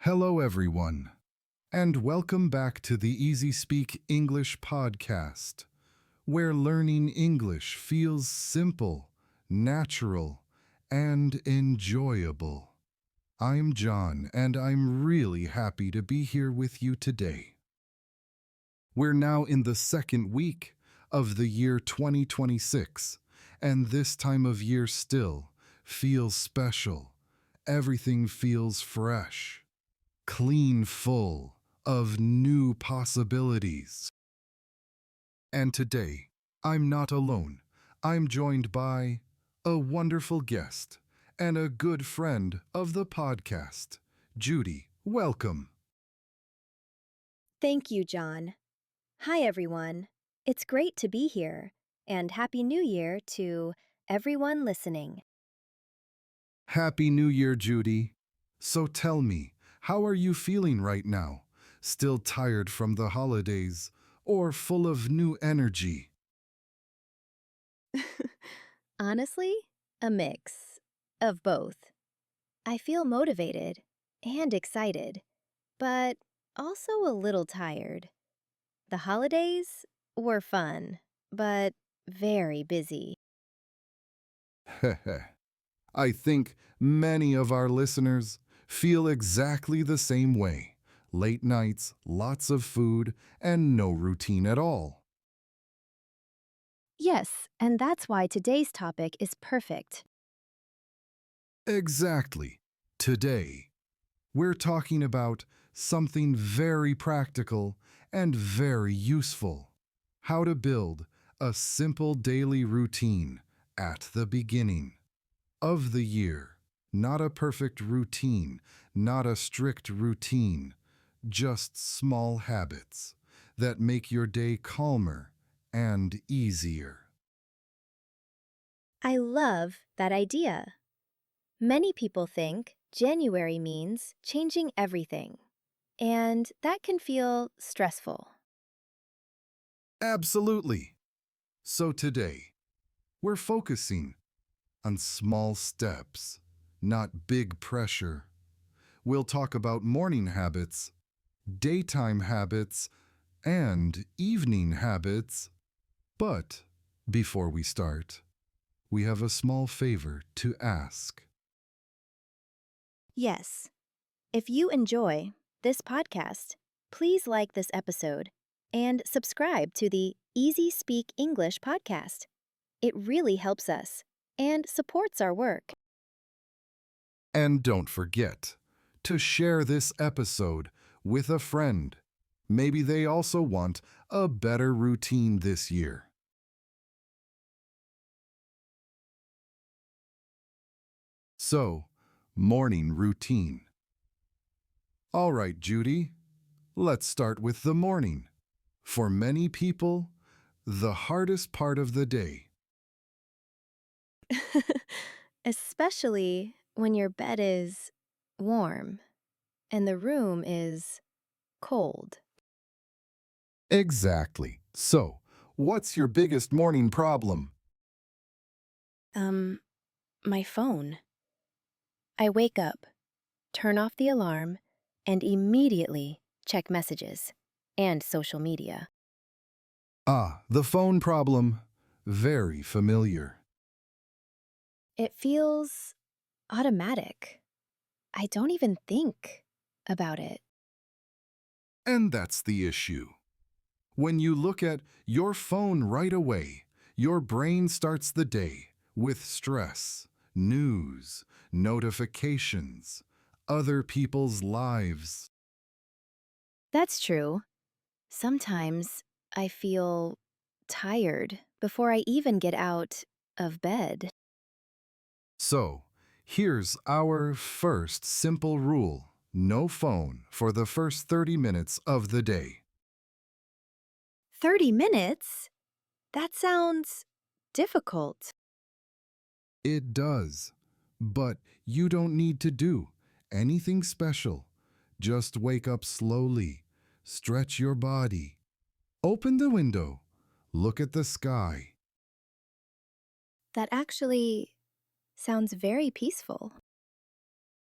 Hello, everyone, and welcome back to the EasySpeak English podcast, where learning English feels simple, natural, and enjoyable. I'm John, and I'm really happy to be here with you today. We're now in the second week of the year 2026, and this time of year still feels special. Everything feels fresh, clean, full of new possibilities. And today, I'm not alone. I'm joined by a wonderful guest and a good friend of the podcast. Judy, welcome. Thank you, John. Hi, everyone. It's great to be here, and Happy New Year to everyone listening. Happy New Year, Judy. So tell me, how are you feeling right now? Still tired from the holidays or full of new energy? Honestly, a mix of both. I feel motivated and excited, but also a little tired. The holidays were fun, but very busy. I think many of our listeners feel exactly the same way. Late nights, lots of food, and no routine at all. Yes, and that's why today's topic is perfect. Exactly. Today, we're talking about something very practical and very useful. How to build a simple daily routine at the beginning of the year. Not a perfect routine, not a strict routine, just small habits that make your day calmer and easier. I love that idea. Many people think January means changing everything, and that can feel stressful. Absolutely. So today, we're focusing on small steps, not big pressure. We'll talk about morning habits, daytime habits, and evening habits. But before we start, we have a small favor to ask. Yes, if you enjoy this podcast, please like this episode and subscribe to the Easy Speak English podcast. It really helps us and supports our work. And don't forget to share this episode with a friend. Maybe they also want a better routine this year. So, morning routine. All right, Judy, let's start with the morning. For many people, the hardest part of the day. Especially when your bed is warm and the room is cold. Exactly. So, what's your biggest morning problem? Um, my phone. I wake up, turn off the alarm, and immediately check messages and social media. Ah, the phone problem. Very familiar. It feels automatic. I don't even think about it. And that's the issue. When you look at your phone right away, your brain starts the day with stress, news, notifications, other people's lives. That's true. Sometimes I feel tired before I even get out of bed. So, here's our first simple rule. No phone for the first 30 minutes of the day. 30 minutes? That sounds difficult. It does. But you don't need to do anything special. Just wake up slowly, stretch your body, open the window, look at the sky. That actually sounds very peaceful.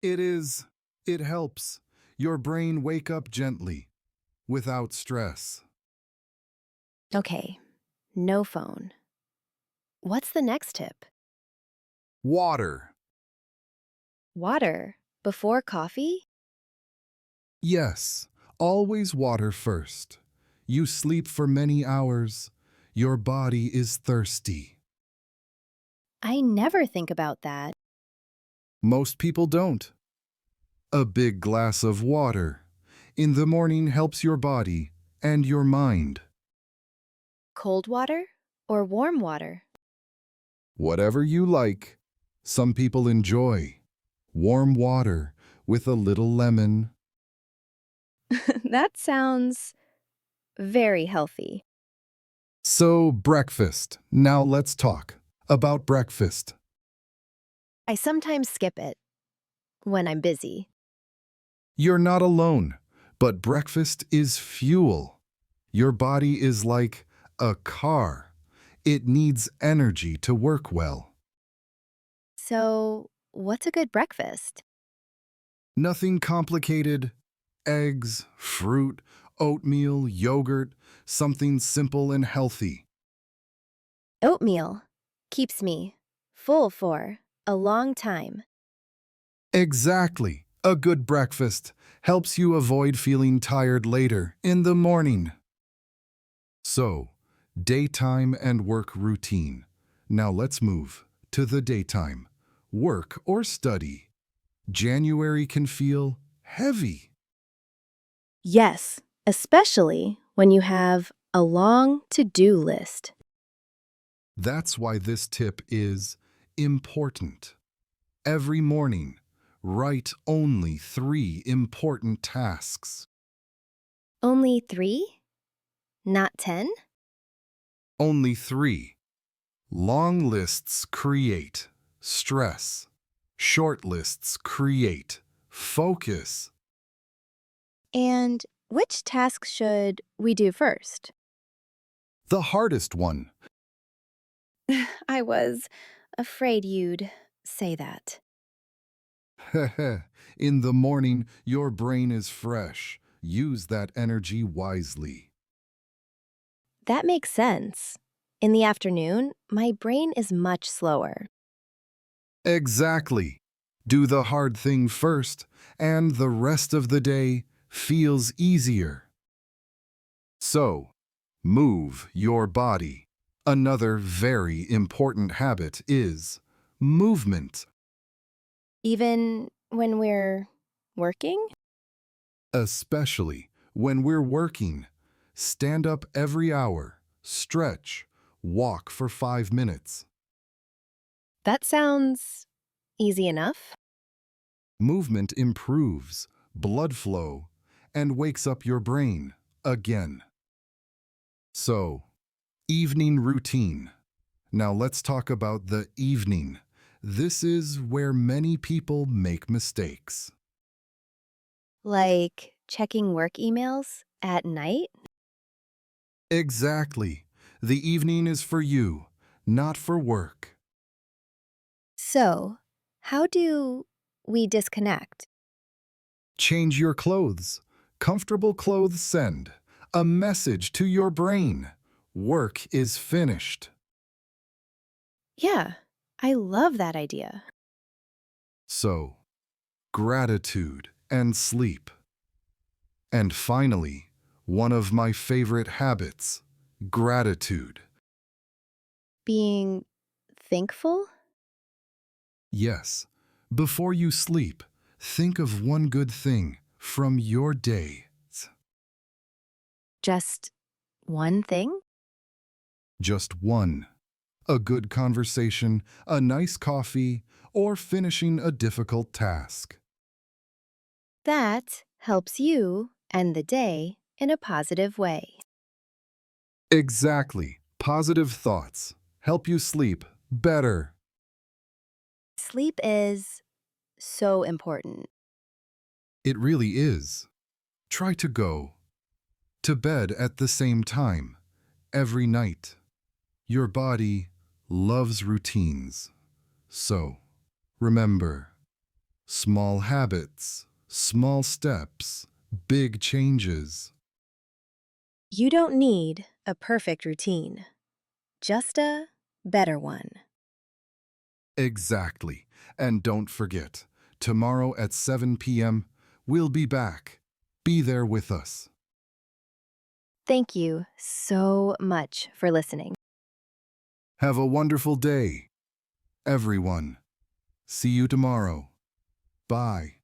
It is. It helps. your brain wake up gently, without stress. Okay, no phone. What's the next tip? Water. Water before coffee? Yes, always water first. You sleep for many hours. Your body is thirsty. I never think about that. Most people don't. A big glass of water in the morning helps your body and your mind. Cold water or warm water? Whatever you like. Some people enjoy warm water with a little lemon. That sounds very healthy. So, breakfast. Now let's talk about breakfast. I sometimes skip it when I'm busy. You're not alone, but breakfast is fuel. Your body is like a car. It needs energy to work well. So, what's a good breakfast? Nothing complicated. Eggs, fruit, oatmeal, yogurt, something simple and healthy. Oatmeal keeps me full for a long time. Exactly. A good breakfast helps you avoid feeling tired later in the morning. So, daytime and work routine. Now let's move to the daytime. Work or study. January can feel heavy. Yes, especially when you have a long to-do list. That's why this tip is important. Every morning, write only 3 important tasks. Only 3? Not 10? Only 3. Long lists create stress. Short lists create focus. And which task should we do first? The hardest one. I was afraid you'd say that. In the morning, your brain is fresh. Use that energy wisely. That makes sense. In the afternoon, my brain is much slower. Exactly. Do the hard thing first, and the rest of the day feels easier. So, move your body. Another very important habit is movement, Even when we're working? especially when we're working. Stand up every hour, stretch, walk for 5 minutes. That sounds easy enough. Movement improves blood flow and wakes up your brain again. So, evening routine. Now let's talk about the evening. This is where many people make mistakes. Like checking work emails at night? Exactly. The evening is for you, not for work. So, how do we disconnect? Change your clothes. Comfortable clothes send a message to your brain. Work is finished. Yeah, I love that idea. So, gratitude and sleep. And finally, one of my favorite habits, gratitude. Being thankful? Yes, before you sleep, think of one good thing from your day. Just one thing? Just one. A good conversation, a nice coffee, or finishing a difficult task. That helps you end the day in a positive way. Exactly. Positive thoughts help you sleep better. Sleep is so important. It really is. Try to go to bed at the same time every night. Your body loves routines. So, remember, small habits Small steps, big changes. You don't need a perfect routine, just a better one. Exactly. And don't forget, tomorrow at 7 p.m., we'll be back. Be there with us. Thank you so much for listening. Have a wonderful day, everyone. See you tomorrow. Bye.